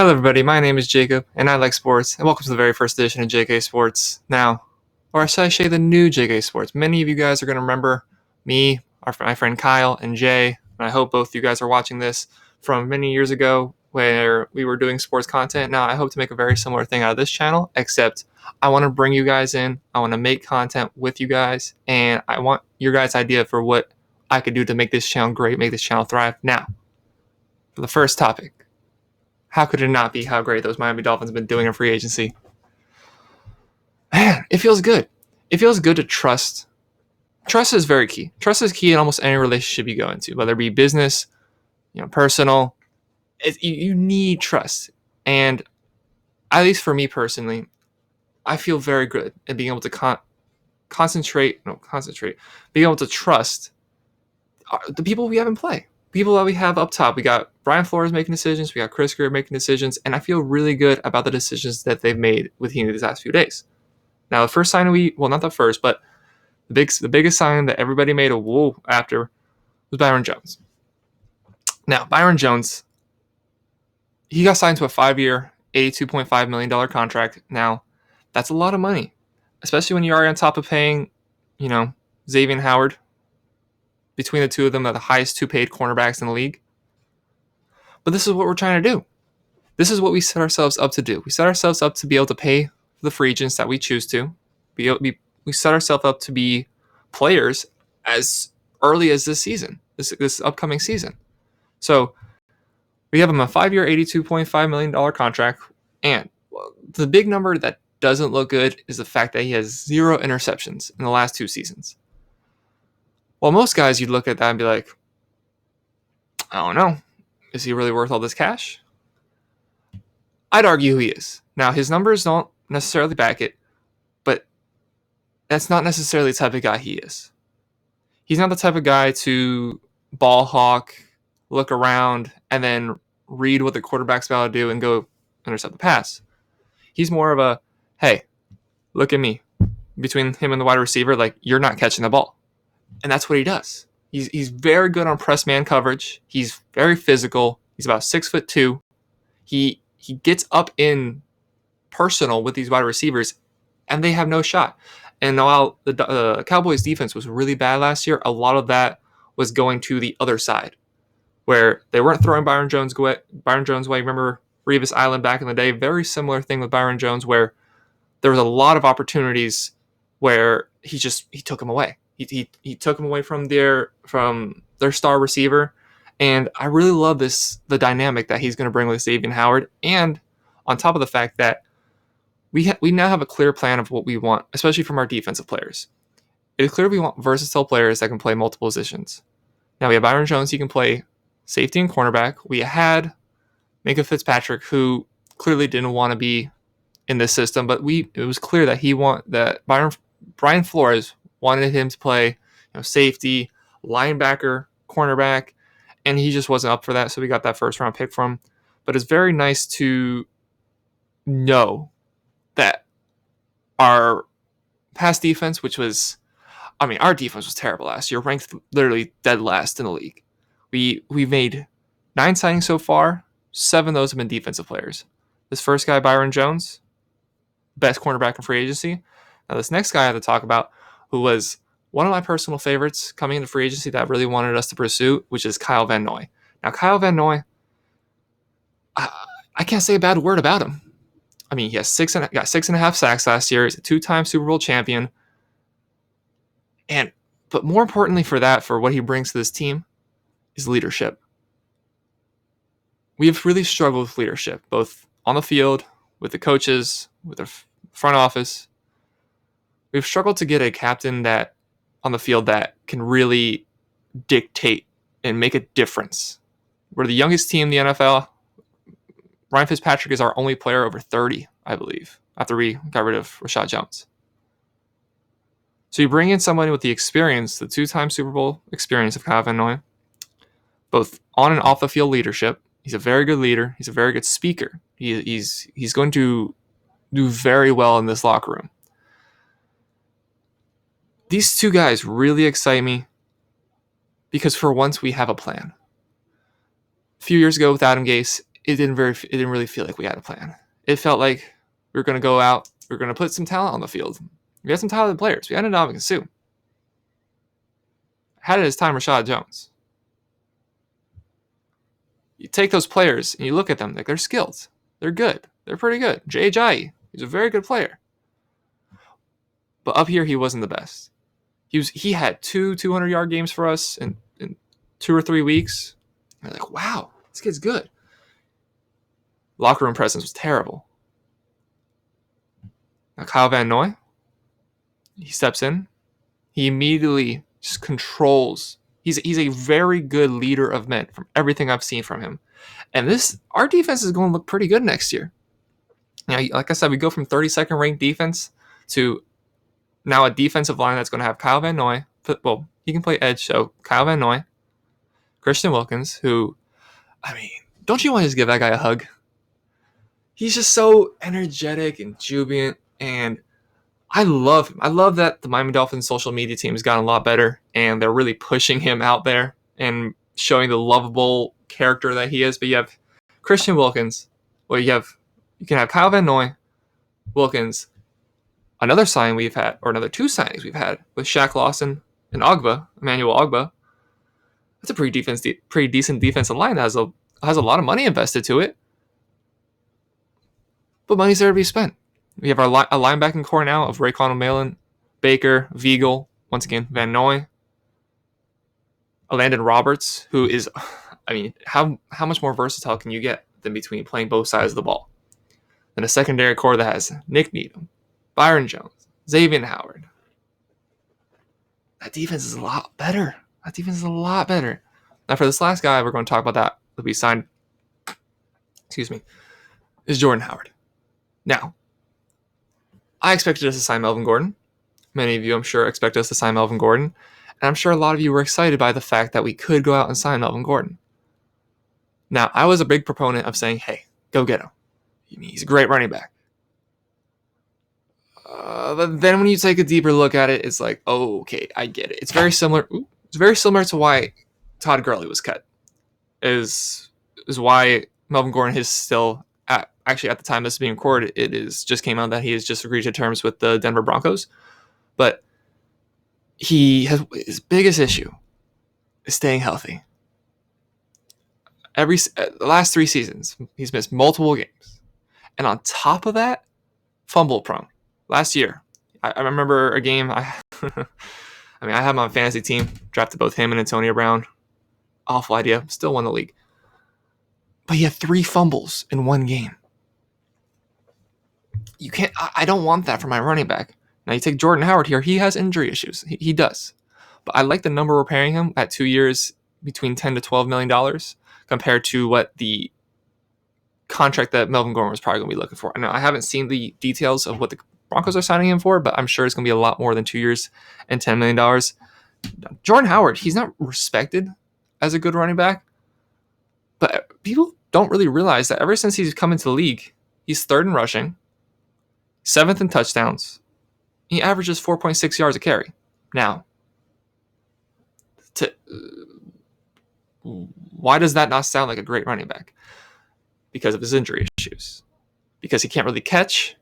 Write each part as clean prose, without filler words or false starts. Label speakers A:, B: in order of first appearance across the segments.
A: Hello, everybody. My name is Jacob, and I like sports. And welcome to the very first edition of JK Sports. Now, or should I say the new JK Sports? Many of you guys are going to remember me, my friend Kyle, and Jay. And I hope both you guys are watching this from many years ago where we were doing sports content. Now, I hope to make a very similar thing out of this channel, except I want to bring you guys in. I want to make content with you guys, and I want your guys' idea for what I could do to make this channel great, make this channel thrive. Now, for the first topic. How could it not be how great those Miami Dolphins have been doing in free agency? Man, it feels good. It feels good to trust. Trust is very key. Trust is key in almost any relationship you go into, whether it be business, personal. You need trust. And at least for me personally, I feel very good at being able to concentrate, being able to trust the people we have in play. People that we have up top. We got Brian Flores making decisions. We got Chris Greer making decisions. And I feel really good about the decisions that they've made with Heaney these last few days. Now, the first sign not the first, but the biggest sign that everybody made a whoa after was Byron Jones. Now, Byron Jones, he got signed to a 5-year, $82.5 million contract. Now, that's a lot of money, especially when you're already on top of paying, Xavier Howard. Between the two of them, are the highest two paid cornerbacks in the league. But this is what we're trying to do. This is what we set ourselves up to do. We set ourselves up to be able to pay the free agents that we choose to. We set ourselves up to be players as early as this season, this upcoming season. So we have him a 5-year, $82.5 million contract. And the big number that doesn't look good is the fact that he has 0 interceptions in the last 2 seasons. Well, most guys, you'd look at that and be like, I don't know. Is he really worth all this cash? I'd argue he is. Now, his numbers don't necessarily back it, but that's not necessarily the type of guy he is. He's not the type of guy to ball hawk, look around, and then read what the quarterback's about to do and go intercept the pass. He's more of a, hey, look at me. Between him and the wide receiver, you're not catching the ball. And that's what he does. He's very good on press man coverage. He's very physical. He's about 6'2". He gets up in personal with these wide receivers, and they have no shot. And while the Cowboys defense was really bad last year, a lot of that was going to the other side, where they weren't throwing Byron Jones way. Remember Revis Island back in the day? Very similar thing with Byron Jones, where there was a lot of opportunities where he took him away. He took him away from their star receiver, and I really love the dynamic that he's going to bring with Xavier Howard. And on top of the fact that we now have a clear plan of what we want, especially from our defensive players. It is clear we want versatile players that can play multiple positions. Now we have Byron Jones; he can play safety and cornerback. We had Minka Fitzpatrick, who clearly didn't want to be in this system, but it was clear that Brian Flores wanted him to play, safety, linebacker, cornerback, and he just wasn't up for that, so we got that first round pick from him. But it's very nice to know that our pass defense, our defense was terrible last year, ranked literally dead last in the league. We made 9 signings so far, 7 of those have been defensive players. This first guy, Byron Jones, best cornerback in free agency. Now this next guy I have to talk about, who was one of my personal favorites coming into free agency that I really wanted us to pursue, which is Kyle Van Noy. Now, Kyle Van Noy, I can't say a bad word about him. I mean, he got 6.5 sacks last year. He's a 2-time Super Bowl champion. But more importantly for what he brings to this team is leadership. We've really struggled with leadership, both on the field, with the coaches, with the front office. We've struggled to get a captain that on the field that can really dictate and make a difference. We're the youngest team in the NFL. Ryan Fitzpatrick is our only player over 30, I believe, after we got rid of Rashad Jones. So you bring in somebody with the experience, the 2-time Super Bowl experience of Kyle Van Noy, both on and off the field leadership. He's a very good leader. He's a very good speaker. He's going to do very well in this locker room. These 2 guys really excite me because for once we have a plan. A few years ago with Adam Gase, it didn't really feel like we had a plan. It felt like we were going to go out, we were going to put some talent on the field. We had some talented players. We had Ndamukong Suh. Had at his time Rashad Jones. You take those players and you look at them, like they're skilled. They're good. They're pretty good. Jay Ajayi, he's a very good player. But up here, he wasn't the best. He had 200-yard games for us in 2 or 3 weeks. And they're like, wow, this kid's good. Locker room presence was terrible. Now Kyle Van Noy, he steps in. He immediately just controls. He's a very good leader of men from everything I've seen from him. And our defense is going to look pretty good next year. Now, like I said, we go from 32nd ranked defense to now a defensive line that's going to have Kyle Van Noy. Well, he can play edge, so Kyle Van Noy, Christian Wilkins, who, I mean, don't you want to just give that guy a hug? He's just so energetic and jubilant, and I love him. I love that the Miami Dolphins social media team has gotten a lot better, and they're really pushing him out there and showing the lovable character that he is. But you have Christian Wilkins. Well, you can have Kyle Van Noy, Wilkins. Another signing we've had, or another 2 signings we've had with Shaq Lawson and Emmanuel Ogba. That's a pretty decent defensive line that has a lot of money invested to it. But money's there to be spent. We have a linebacking core now of Raekwon O'Malley, Baker, Viegel, once again, Van Noy, Landon Roberts, who is, I mean, how much more versatile can you get than between playing both sides of the ball? And a secondary core that has Nick Needham, Byron Jones, Xavier Howard. That defense is a lot better. Now, for this last guy we're going to talk about that we signed, is Jordan Howard. Now, I expected us to sign Melvin Gordon. Many of you, I'm sure, expect us to sign Melvin Gordon. And I'm sure a lot of you were excited by the fact that we could go out and sign Melvin Gordon. Now, I was a big proponent of saying, hey, go get him. He's a great running back. But then when you take a deeper look at it, it's like, oh, okay, I get it. It's very similar. It's very similar to why Todd Gurley was cut. Is why Melvin Gordon is still actually at the time this is being recorded. It is just came out that he has just agreed to terms with the Denver Broncos. But his biggest issue is staying healthy. The last 3 seasons, he's missed multiple games, and on top of that, fumble prone. Last year, I remember a game. I had my fantasy team, drafted both him and Antonio Brown. Awful idea. Still won the league. But he had 3 fumbles in 1 game. You can't. I don't want that for my running back. Now you take Jordan Howard here. He has injury issues. He does. But I like the number we're paying him at 2 years, between $10 to $12 million, compared to what the contract that Melvin Gordon was probably going to be looking for. Now, I haven't seen the details of what the Broncos are signing him for, but I'm sure it's going to be a lot more than 2 years and $10 million. Jordan Howard, he's not respected as a good running back, but people don't really realize that ever since he's come into the league, he's 3rd in rushing, 7th in touchdowns. He averages 4.6 yards a carry. Now, why does that not sound like a great running back? Because of his injury issues. Because he can't really catch.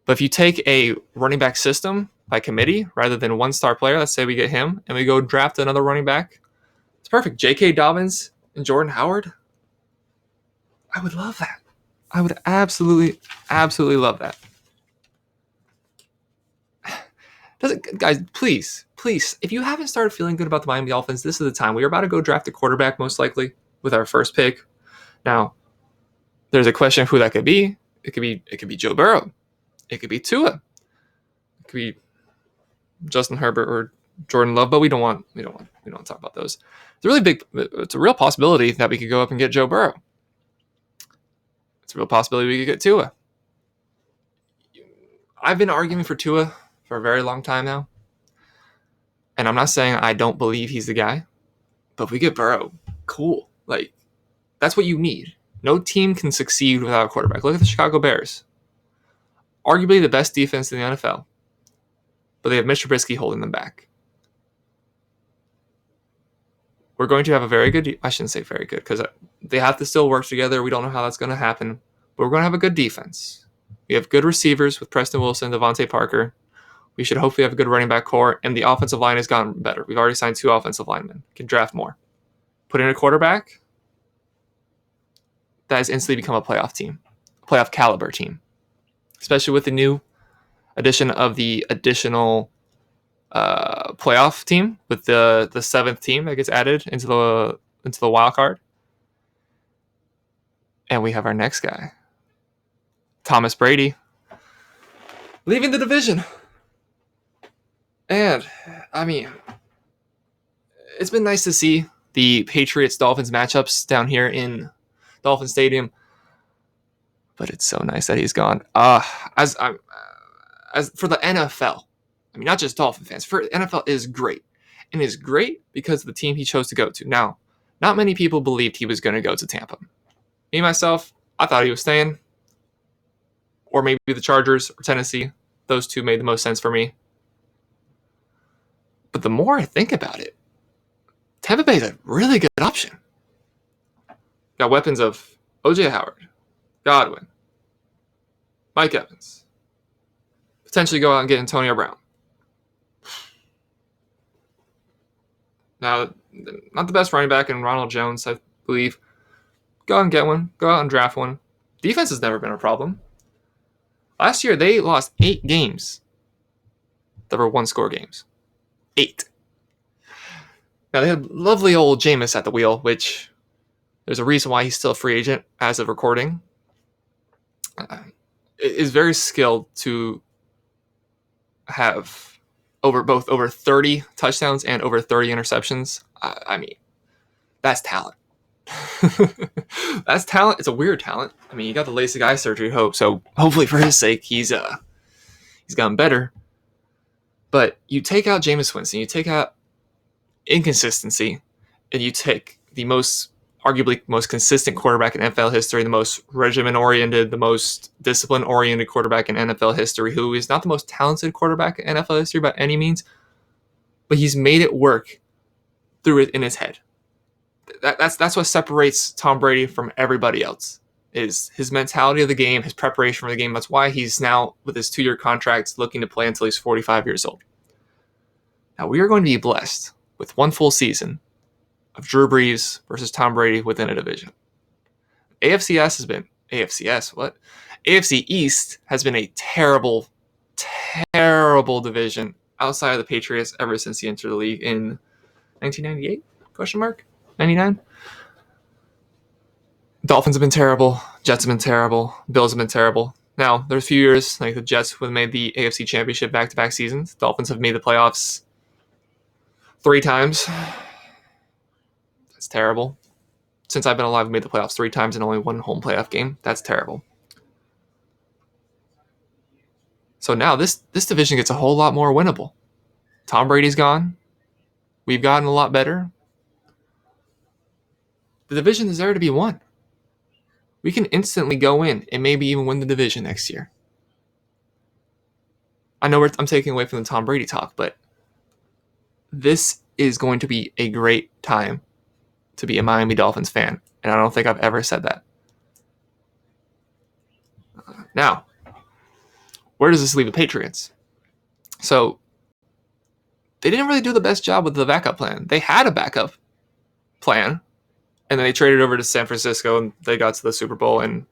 A: But if you take a running back system by committee rather than 1-star player, let's say we get him and we go draft another running back, it's perfect. J.K. Dobbins and Jordan Howard, I would love that. I would absolutely love that. Guys, please, if you haven't started feeling good about the Miami Dolphins, this is the time. We're about to go draft a quarterback, most likely, with our first pick. Now, there's a question of who that could be. It could be Joe Burrow. It could be Tua. It could be Justin Herbert or Jordan Love, but we don't want to talk about those. It's a real possibility that we could go up and get Joe Burrow. It's a real possibility we could get Tua. I've been arguing for Tua for a very long time now. And I'm not saying I don't believe he's the guy, but if we get Burrow, cool. Like, that's what you need. No team can succeed without a quarterback. Look at the Chicago Bears. Arguably the best defense in the NFL. But they have Mitch Trubisky holding them back. we're going to have a very good, I shouldn't say very good, because they have to still work together. We don't know how that's going to happen, but we're going to have a good defense. We have good receivers with Preston Wilson, Devontae Parker. We should hopefully have a good running back core, and the offensive line has gotten better. We've already signed 2 offensive linemen. Can draft more. Put in a quarterback, that has instantly become a playoff team, a playoff caliber team, especially with the new addition of the additional playoff team with the 7th team that gets added into the wild card. And we have our next guy, Thomas Brady, leaving the division. And I mean, it's been nice to see the Patriots-Dolphins matchups down here in Dolphin Stadium, but it's so nice that he's gone. As for the NFL, I mean, not just Dolphin fans, for NFL is great, and is great because of the team he chose to go to. Now, not many people believed he was going to go to Tampa. Me myself, I thought he was staying, or maybe the Chargers or Tennessee. Those 2 made the most sense for me. But the more I think about it, Tampa Bay is a really good option. Got weapons of O.J. Howard, Godwin, Mike Evans. Potentially go out and get Antonio Brown. Now, not the best running back in Ronald Jones, I believe. Go out and get one. Go out and draft one. Defense has never been a problem. Last year, they lost 8 games that were 1-score games. 8. Now, they had lovely old Jameis at the wheel, which there's a reason why he's still a free agent as of recording. Is very skilled to have over 30 touchdowns and over 30 interceptions. I mean, that's talent. That's talent. It's a weird talent. I mean, you got the LASIK eye surgery, so hopefully for his sake, he's gotten better. But you take out Jameis Winston, you take out inconsistency, and you take the arguably most consistent quarterback in NFL history, the most regimen-oriented, the most discipline-oriented quarterback in NFL history, who is not the most talented quarterback in NFL history by any means, but he's made it work through it in his head. That's what separates Tom Brady from everybody else, is his mentality of the game, his preparation for the game. That's why he's now, with his 2-year contract, looking to play until he's 45 years old. Now, we are going to be blessed with 1 full season of Drew Brees versus Tom Brady within a division. AFC East has been a terrible, terrible division outside of the Patriots ever since he entered the league in 1998? 99? Dolphins have been terrible. Jets have been terrible. Bills have been terrible. Now, there's a few years, like the Jets have made the AFC Championship back-to-back seasons. Dolphins have made the playoffs 3 times. That's terrible. Since I've been alive, I've made the playoffs 3 times and only 1 home playoff game. That's terrible. So now this division gets a whole lot more winnable. Tom Brady's gone. We've gotten a lot better. The division is there to be won. We can instantly go in and maybe even win the division next year. I know I'm taking away from the Tom Brady talk, but this is going to be a great time to be a Miami Dolphins fan, and I don't think I've ever said that. Now, where does this leave the Patriots? So, they didn't really do the best job with the backup plan. They had a backup plan, and then they traded over to San Francisco, and they got to the Super Bowl, and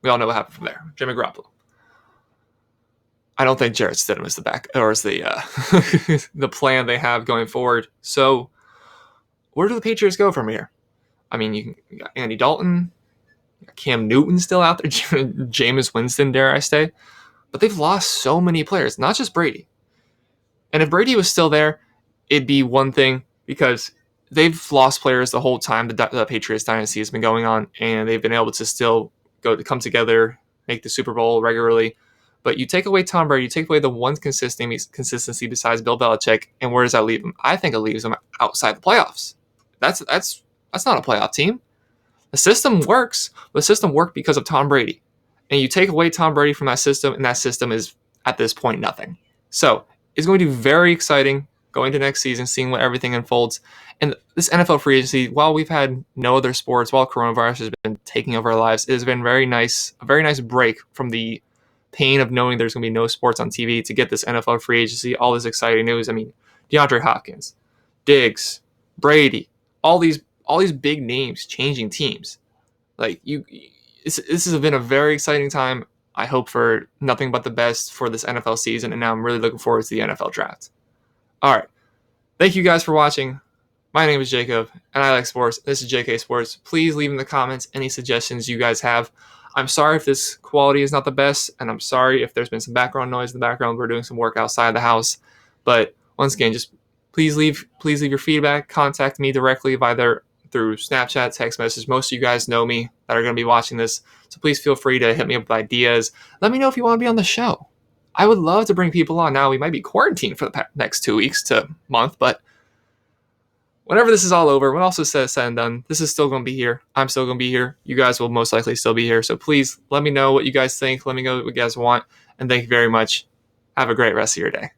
A: we all know what happened from there. Jimmy Garoppolo. I don't think Jarrett Stidham is the the plan they have going forward. So, where do the Patriots go from here? I mean, you got Andy Dalton, you got Cam Newton still out there, Jameis Winston, dare I say, but they've lost so many players, not just Brady. And if Brady was still there, it'd be one thing, because they've lost players the whole time the Patriots dynasty has been going on, and they've been able to still come together, make the Super Bowl regularly. But you take away Tom Brady, you take away the one consistency besides Bill Belichick, and where does that leave him? I think it leaves him outside the playoffs. That's not a playoff team. The system works. The system worked because of Tom Brady. And you take away Tom Brady from that system, and that system is, at this point, nothing. So, it's going to be very exciting going to next season, seeing what everything unfolds. And this NFL free agency, while we've had no other sports, while coronavirus has been taking over our lives, it has been very nice, a very nice break from the pain of knowing there's going to be no sports on TV to get this NFL free agency, all this exciting news. I mean, DeAndre Hopkins, Diggs, Brady, all these big names changing teams. Like this has been a very exciting time. I hope for nothing but the best for this NFL season, and now I'm really looking forward to the NFL draft. All right. Thank you guys for watching. My name is Jacob, and I like sports. This is JK Sports. Please leave in the comments any suggestions you guys have. I'm sorry if this quality is not the best, and I'm sorry if there's been some background noise in the background. We're doing some work outside the house. But once again, just please leave your feedback. Contact me directly either through Snapchat, text message. Most of you guys know me that are going to be watching this, so please feel free to hit me up with ideas. Let me know if you want to be on the show. I would love to bring people on. Now, we might be quarantined for the next 2 weeks to month, but whenever this is all over, when all is said and done, this is still going to be here. I'm still going to be here. You guys will most likely still be here. So please let me know what you guys think. Let me know what you guys want. And thank you very much. Have a great rest of your day.